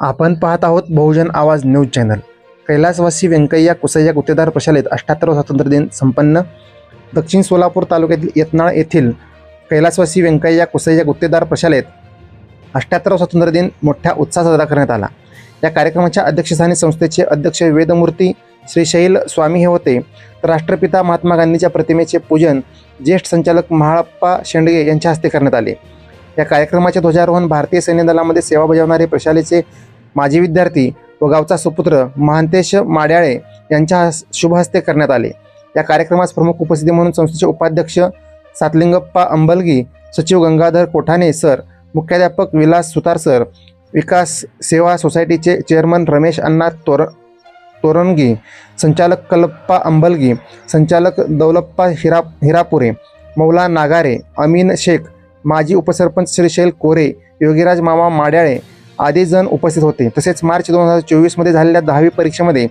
आपण पाहत आहोत बहुजन आवाज न्यूज चॅनल। कैलासवासी व्यंकय्या कुसय्या गुत्तेदार प्रशालेत 78वा स्वातंत्र्य दिन संपन्न। दक्षिण सोलापूर तालुक्यातील यत्नाळ येथील कैलासवासी व्यंकय्या कुसय्या गुत्तेदार प्रशालेत 78वा स्वातंत्र्य दिन मोठ्या उत्साहात साजरा करण्यात आला। या कार्यक्रमाच्या अध्यक्षस्थानी संस्थेचे अध्यक्ष वेदमूर्ती श्री शैल स्वामी हे होते। तर राष्ट्रपिता महात्मा गांधीच्या प्रतिमेचे पूजन ज्येष्ठ संचालक महाळप्पा शेंडगे यांच्या हस्ते करण्यात आले। या कार्यक्रमाचे ध्वजारोहण भारतीय सैन्य दलामध्ये सेवा बजावणारे प्रशालेचे माजी विद्यार्थी व गावचा सुपुत्र महांतेश माड्याळे यांच्या शुभ हस्ते करण्यात आले। या कार्यक्रमास प्रमुख उपस्थिती म्हणून संस्थेचे उपाध्यक्ष सातलिंगप्पा अंबलगी, सचिव गंगाधर कोठाने सर, मुख्याध्यापक विलास सुतार सर, विकास सेवा सोसायटीचे चेअरमन रमेश अण्णा तोरणगी, संचालक कल्लप्पा अंबलगी, संचालक दौलप्पा हिरापुरे, मौला नागारे, अमीन शेख, माजी उपसरपंच श्री शैल कोरे, योगीराज मामा माड्याळे आदी जण उपस्थित होते। तसेच मार्च 2024 मध्ये झालेल्या 10वी परीक्षेमध्ये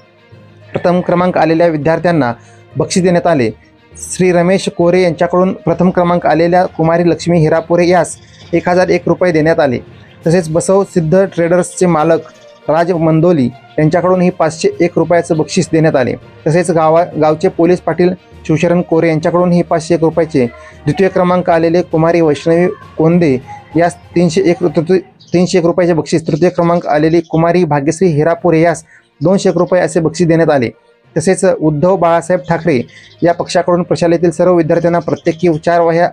प्रथम क्रमांक आलेल्या विद्यार्थ्यांना बक्षीस देण्यात आले। श्री रमेश कोरे यांच्याकडून प्रथम क्रमांक आलेल्या कुमारी लक्ष्मी हिरापुरे यास 1001 रुपये देण्यात आले। तसेच बसव सिद्ध ट्रेडर्सचे मालक राज मंदोली यांच्याकडूनही 501 रुपयाचं बक्षीस देण्यात आले। तसेच गावचे पोलीस पाटील शिवशरण कोरे यांच्याकडूनही 501 रुपयाचे, द्वितीय क्रमांक आलेले कुमारी वैष्णवी कोंदे यास 301 रुपयाचे बक्षीस, तृतीय क्रमांक आलेली कुमारी भाग्यश्री हिरापुरे यास 201 रुपये असे बक्षीस देण्यात आले। तसेच उद्धव बाळासाहेब ठाकरे या पक्षाकडून प्रशालेतील सर्व विद्यार्थ्यांना प्रत्येकी 4 वह्या,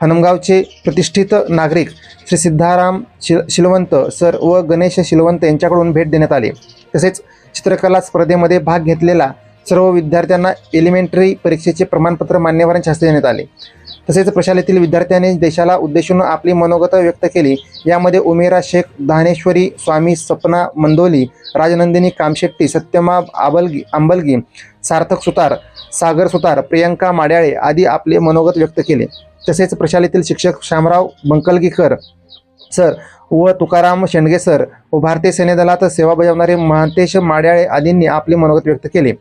हनमगावचे प्रतिष्ठित नागरिक श्री सिद्धाराम शिलवंत सर व गणेश शिलवंत यांच्याकडून भेट देण्यात आले। तसेच चित्रकला स्पर्धेमध्ये भाग घेतलेला सर्व विद्यार्थ्यांना एलिमेंटरी परीक्षेचे प्रमाणपत्र मान्यवरांच्या हस्ते देण्यात आले। तसेच प्रशालेतील विद्यार्थ्यांनी देशाला उद्देशून आपली मनोगत व्यक्त केली। यामध्ये उमेरा शेख, दानेश्वरी स्वामी, सपना मंदोली, राजनंदिनी कामशेट्टी, सत्यमा अंबलगी, सार्थक सुतार, सागर सुतार, प्रियंका माड्याळे आदी आपले मनोगत व्यक्त केले। तसेच प्रशालेतील शिक्षक शामराव बंकलगीकर सर व तुकाराम शेंडगे सर व भारतीय सैन्य दलात सेवा बजावणारे महांतेश माड्याळे आदींनी आपले मनोगत व्यक्त केले।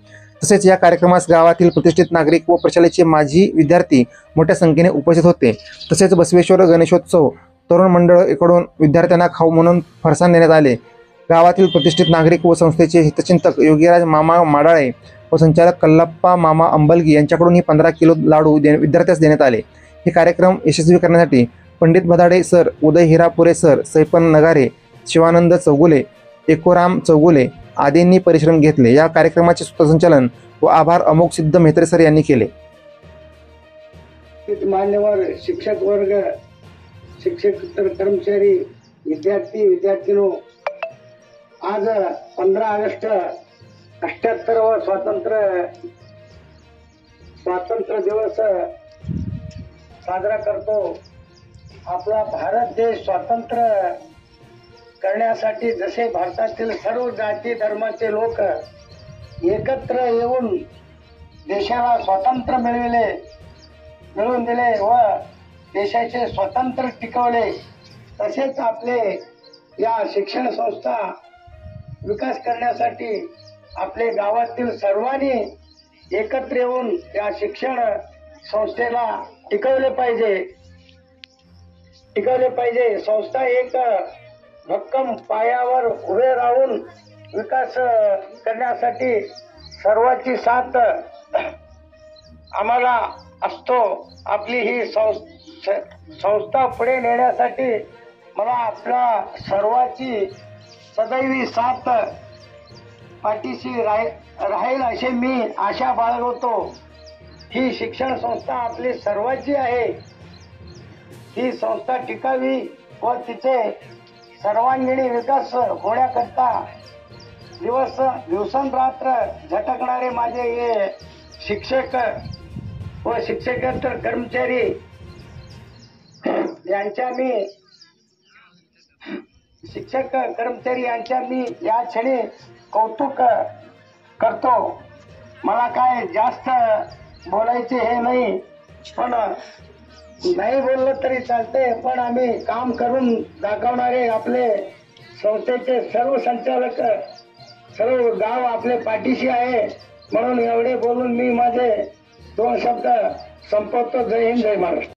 तसेच या कार्यक्रमास गावातील प्रतिष्ठित नागरिक व प्रशालेचे माजी विद्यार्थी मोठ्या संख्येने उपस्थित होते। तसेच बसवेश्वर गणेशोत्सव तरुण मंडळाकडून विद्यार्थ्यांना खाऊ म्हणून फरसाण देण्यात आले। गावातील प्रतिष्ठित नागरिक व संस्थेचे हितचिंतक योगीराज मामा माडाळे व संचालक कल्लप्पा मामा अंबलगी यांच्याकडूनही 15 किलो लाडू विद्यार्थ्यास देण्यात आले। हे कार्यक्रम यशस्वी करण्यासाठी पंडित भदाडे सर, उदय हिरापुरे सर, सैपन नगारे, शिवानंद चौगुले, एकोराम चौगुले आदींनी परिश्रम घेतले। या कार्यक्रमाचे सूत्रसंचालन व आभार अमोघ सिद्ध मेहत्रे सर यांनी केले। मान्यवर शिक्षक वर्ग, शिक्षक कर्मचारी, विद्यार्थी विद्यार्थिनो, आज 15 ऑगस्ट 78वा स्वातंत्र्य दिवस साजरा करतो। आपला भारत देश स्वतंत्र करण्यासाठी जसे भारतातील सर्व जाती धर्माचे लोक एकत्र येऊन देशाला स्वातंत्र्य मिळवून दिले व देशाचे स्वातंत्र्य टिकवले, तसेच आपले या शिक्षण संस्था विकास करण्यासाठी आपले गावातील सर्वांनी एकत्र येऊन या शिक्षण संस्थेला टिकवले पाहिजे। संस्था एक भक्कम पायावर उभे राहून विकास करण्यासाठी सर्वांची साथ आम्हाला असतो। आपली ही संस्था पुढे नेण्यासाठी मला आपल्या सर्वांची सदैवी साथ पाठीशी राहील अशी मी आशा बाळगतो। ही शिक्षण संस्था आपली सर्वांची आहे। ही संस्था टिकावी व तिचे सर्वांगीण विकास होण्याकरता दिवसरात्र झटकणारे माझे हे शिक्षक व शिक्षकेतर कर्मचारी यांच्या मी या क्षणी कौतुक करतो। मला काय जास्त बोलायचे हे नाही, पण नाही बोललं तरी चालते, पण आम्ही काम करून दाखवणारे आपले संस्थेचे सर्व संचालक, सर्व गाव आपले पाठीशी आहे। म्हणून एवढे बोलून मी माझे 2 शब्द संपवतो। जय हिंद, जय महाराष्ट्र।